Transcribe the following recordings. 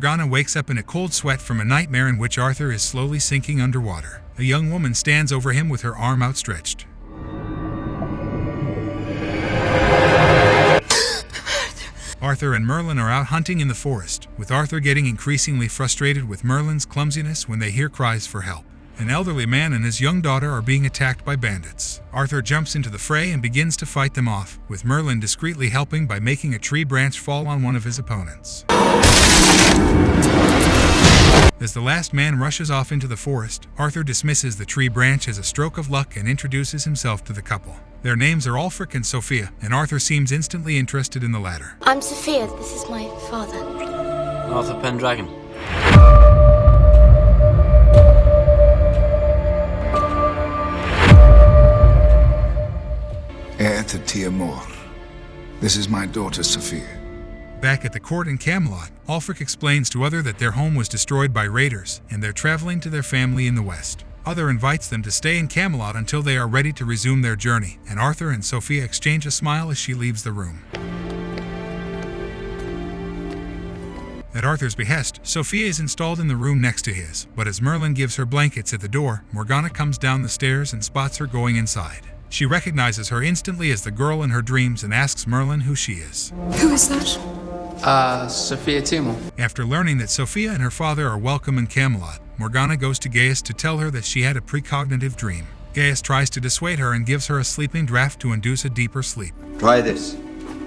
Morgana wakes up in a cold sweat from a nightmare in which Arthur is slowly sinking underwater. A young woman stands over him with her arm outstretched. Arthur and Merlin are out hunting in the forest, with Arthur getting increasingly frustrated with Merlin's clumsiness when they hear cries for help. An elderly man and his young daughter are being attacked by bandits. Arthur jumps into the fray and begins to fight them off, with Merlin discreetly helping by making a tree branch fall on one of his opponents. As the last man rushes off into the forest, Arthur dismisses the tree branch as a stroke of luck and introduces himself to the couple. Their names are Ulfric and Sophia, and Arthur seems instantly interested in the latter. I'm Sophia. This is my father. Arthur Pendragon. Heir to Tiamor. This is my daughter Sophia. Back at the court in Camelot, Ulfric explains to Arthur that their home was destroyed by raiders, and they're traveling to their family in the west. Arthur invites them to stay in Camelot until they are ready to resume their journey, and Arthur and Sophia exchange a smile as she leaves the room. At Arthur's behest, Sophia is installed in the room next to his, but as Merlin gives her blankets at the door, Morgana comes down the stairs and spots her going inside. She recognizes her instantly as the girl in her dreams and asks Merlin who she is. Who is that? Sophia Timor. After learning that Sophia and her father are welcome in Camelot, Morgana goes to Gaius to tell her that she had a precognitive dream. Gaius tries to dissuade her and gives her a sleeping draught to induce a deeper sleep. Try this.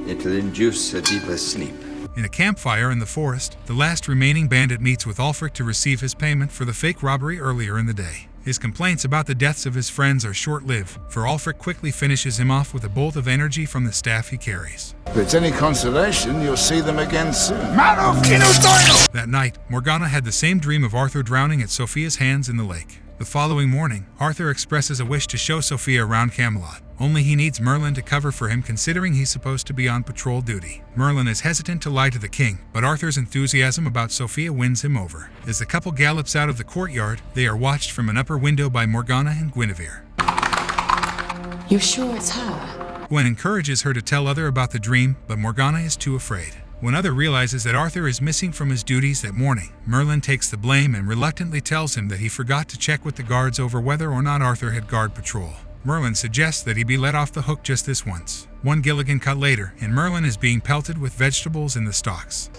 It'll induce a deeper sleep. In a campfire in the forest, the last remaining bandit meets with Ulfric to receive his payment for the fake robbery earlier in the day. His complaints about the deaths of his friends are short-lived, for Ulfric quickly finishes him off with a bolt of energy from the staff he carries. If it's any consolation, you'll see them again soon. That night, Morgana had the same dream of Arthur drowning at Sophia's hands in the lake. The following morning, Arthur expresses a wish to show Sophia around Camelot. Only he needs Merlin to cover for him considering he's supposed to be on patrol duty. Merlin is hesitant to lie to the king, but Arthur's enthusiasm about Sophia wins him over. As the couple gallops out of the courtyard, they are watched from an upper window by Morgana and Guinevere. You sure it's her? Gwen encourages her to tell Arthur about the dream, but Morgana is too afraid. When Arthur realizes that Arthur is missing from his duties that morning, Merlin takes the blame and reluctantly tells him that he forgot to check with the guards over whether or not Arthur had guard patrol. Merlin suggests that he be let off the hook just this once. One Gilligan cut later, and Merlin is being pelted with vegetables in the stalks.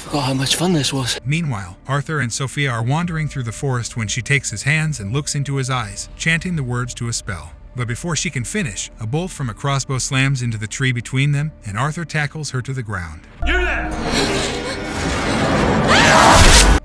Forgot how much fun this was. Meanwhile, Arthur and Sophia are wandering through the forest when she takes his hands and looks into his eyes, chanting the words to a spell. But before she can finish, a bolt from a crossbow slams into the tree between them, and Arthur tackles her to the ground. You there!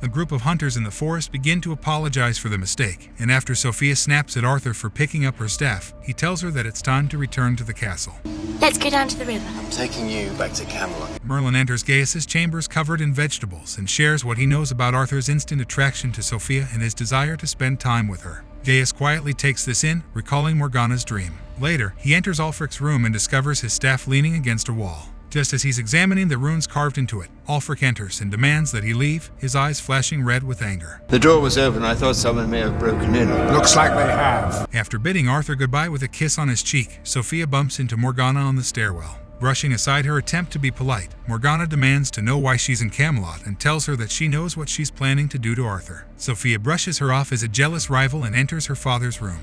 A group of hunters in the forest begin to apologize for the mistake, and after Sophia snaps at Arthur for picking up her staff, he tells her that it's time to return to the castle. Let's go down to the river. I'm taking you back to Camelot. Merlin enters Gaius's chambers covered in vegetables and shares what he knows about Arthur's instant attraction to Sophia and his desire to spend time with her. Gaius quietly takes this in, recalling Morgana's dream. Later, he enters Ulfric's room and discovers his staff leaning against a wall. Just as he's examining the runes carved into it, Ulfric enters and demands that he leave, his eyes flashing red with anger. The door was open. I thought someone may have broken in. Looks like they have. After bidding Arthur goodbye with a kiss on his cheek, Sophia bumps into Morgana on the stairwell. Brushing aside her attempt to be polite, Morgana demands to know why she's in Camelot and tells her that she knows what she's planning to do to Arthur. Sophia brushes her off as a jealous rival and enters her father's room.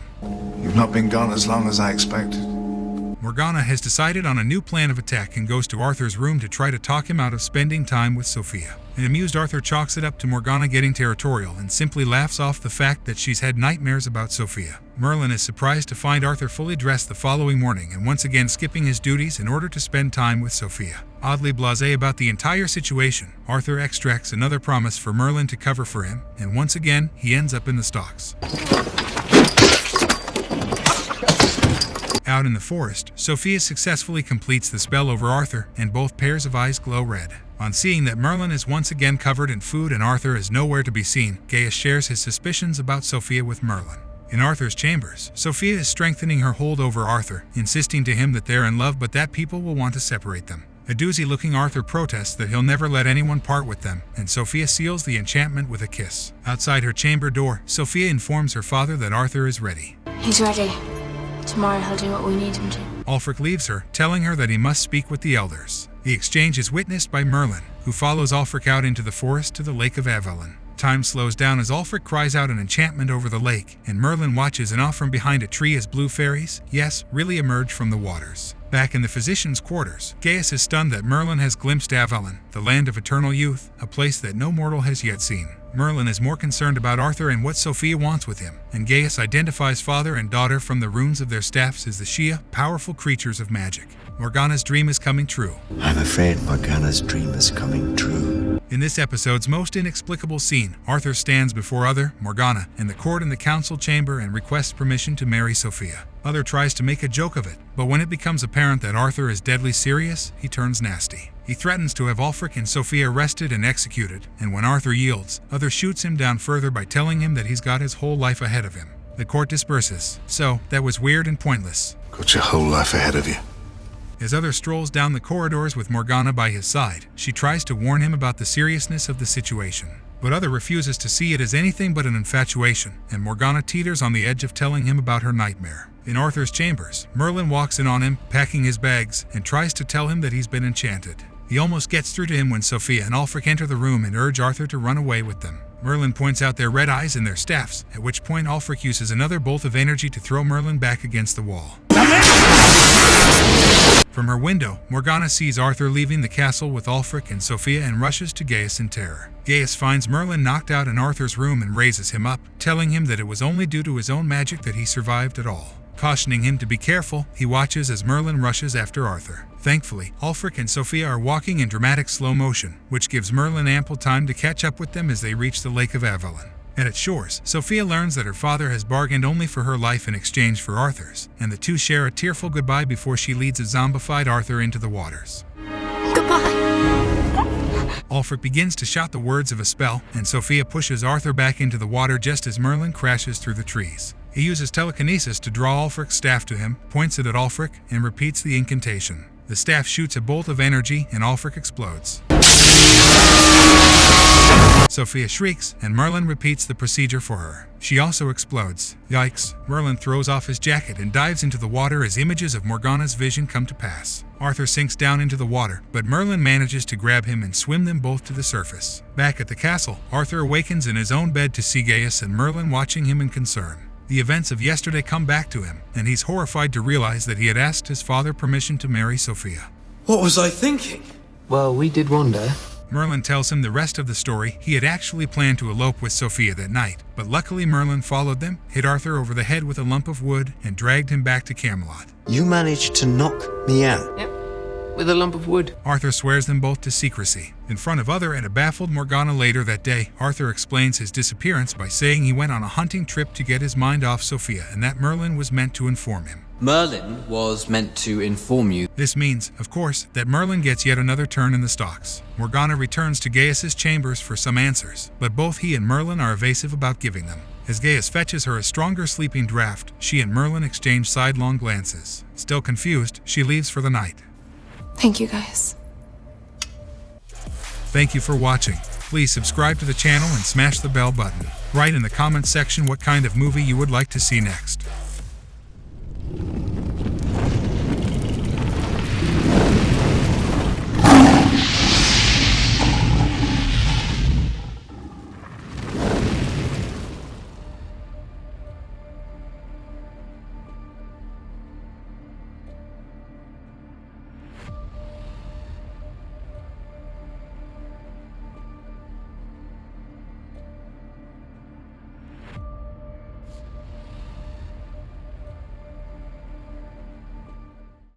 You've not been gone as long as I expected. Morgana has decided on a new plan of attack and goes to Arthur's room to try to talk him out of spending time with Sophia. An amused Arthur chalks it up to Morgana getting territorial and simply laughs off the fact that she's had nightmares about Sophia. Merlin is surprised to find Arthur fully dressed the following morning and once again skipping his duties in order to spend time with Sophia. Oddly blasé about the entire situation, Arthur extracts another promise for Merlin to cover for him, and once again, he ends up in the stocks. Out in the forest, Sophia successfully completes the spell over Arthur, and both pairs of eyes glow red. On seeing that Merlin is once again covered in food and Arthur is nowhere to be seen, Gaius shares his suspicions about Sophia with Merlin. In Arthur's chambers, Sophia is strengthening her hold over Arthur, insisting to him that they're in love but that people will want to separate them. A doozy-looking Arthur protests that he'll never let anyone part with them, and Sophia seals the enchantment with a kiss. Outside her chamber door, Sophia informs her father that Arthur is ready. He's ready. Tomorrow he'll do what we need him to. Ulfric leaves her, telling her that he must speak with the elders. The exchange is witnessed by Merlin, who follows Ulfric out into the forest to the lake of Avalon. Time slows down as Ulfric cries out an enchantment over the lake, and Merlin watches and off from behind a tree as blue fairies, yes, really emerge from the waters. Back in the physician's quarters, Gaius is stunned that Merlin has glimpsed Avalon, the land of eternal youth, a place that no mortal has yet seen. Merlin is more concerned about Arthur and what Sophia wants with him, and Gaius identifies father and daughter from the runes of their staffs as the Shia, powerful creatures of magic. Morgana's dream is coming true. I'm afraid Morgana's dream is coming true. In this episode's most inexplicable scene, Arthur stands before Other, Morgana, and the court in the council chamber and requests permission to marry Sophia. Other tries to make a joke of it, but when it becomes apparent that Arthur is deadly serious, he turns nasty. He threatens to have Ulfric and Sophia arrested and executed, and when Arthur yields, Other shoots him down further by telling him that he's got his whole life ahead of him. The court disperses. So, that was weird and pointless. Got your whole life ahead of you. As Other strolls down the corridors with Morgana by his side, she tries to warn him about the seriousness of the situation. But Other refuses to see it as anything but an infatuation, and Morgana teeters on the edge of telling him about her nightmare. In Arthur's chambers, Merlin walks in on him, packing his bags, and tries to tell him that he's been enchanted. He almost gets through to him when Sophia and Ulfric enter the room and urge Arthur to run away with them. Merlin points out their red eyes and their staffs, at which point Ulfric uses another bolt of energy to throw Merlin back against the wall. From her window, Morgana sees Arthur leaving the castle with Ulfric and Sophia and rushes to Gaius in terror. Gaius finds Merlin knocked out in Arthur's room and raises him up, telling him that it was only due to his own magic that he survived at all. Cautioning him to be careful, he watches as Merlin rushes after Arthur. Thankfully, Ulfric and Sophia are walking in dramatic slow motion, which gives Merlin ample time to catch up with them as they reach the lake of Avalon. At its shores, Sophia learns that her father has bargained only for her life in exchange for Arthur's, and the two share a tearful goodbye before she leads a zombified Arthur into the waters. Goodbye. Ulfric begins to shout the words of a spell, and Sophia pushes Arthur back into the water just as Merlin crashes through the trees. He uses telekinesis to draw Ulfric's staff to him, points it at Ulfric, and repeats the incantation. The staff shoots a bolt of energy, and Ulfric explodes. Sophia shrieks, and Merlin repeats the procedure for her. She also explodes. Yikes! Merlin throws off his jacket and dives into the water as images of Morgana's vision come to pass. Arthur sinks down into the water, but Merlin manages to grab him and swim them both to the surface. Back at the castle, Arthur awakens in his own bed to see Gaius and Merlin watching him in concern. The events of yesterday come back to him, and he's horrified to realize that he had asked his father permission to marry Sophia. What was I thinking? Well, we did wonder. Merlin tells him the rest of the story. He had actually planned to elope with Sophia that night, but luckily Merlin followed them, hit Arthur over the head with a lump of wood, and dragged him back to Camelot. You managed to knock me out. Yep, with a lump of wood. Arthur swears them both to secrecy. In front of Other and a baffled Morgana later that day, Arthur explains his disappearance by saying he went on a hunting trip to get his mind off Sophia and that Merlin was meant to inform him. Merlin was meant to inform you. This means, of course, that Merlin gets yet another turn in the stocks. Morgana returns to Gaius's chambers for some answers, but both he and Merlin are evasive about giving them. As Gaius fetches her a stronger sleeping draft, she and Merlin exchange sidelong glances. Still confused, she leaves for the night. Thank you, guys. Thank you for watching. Please subscribe to the channel and smash the bell button. Write in the comments section what kind of movie you would like to see next.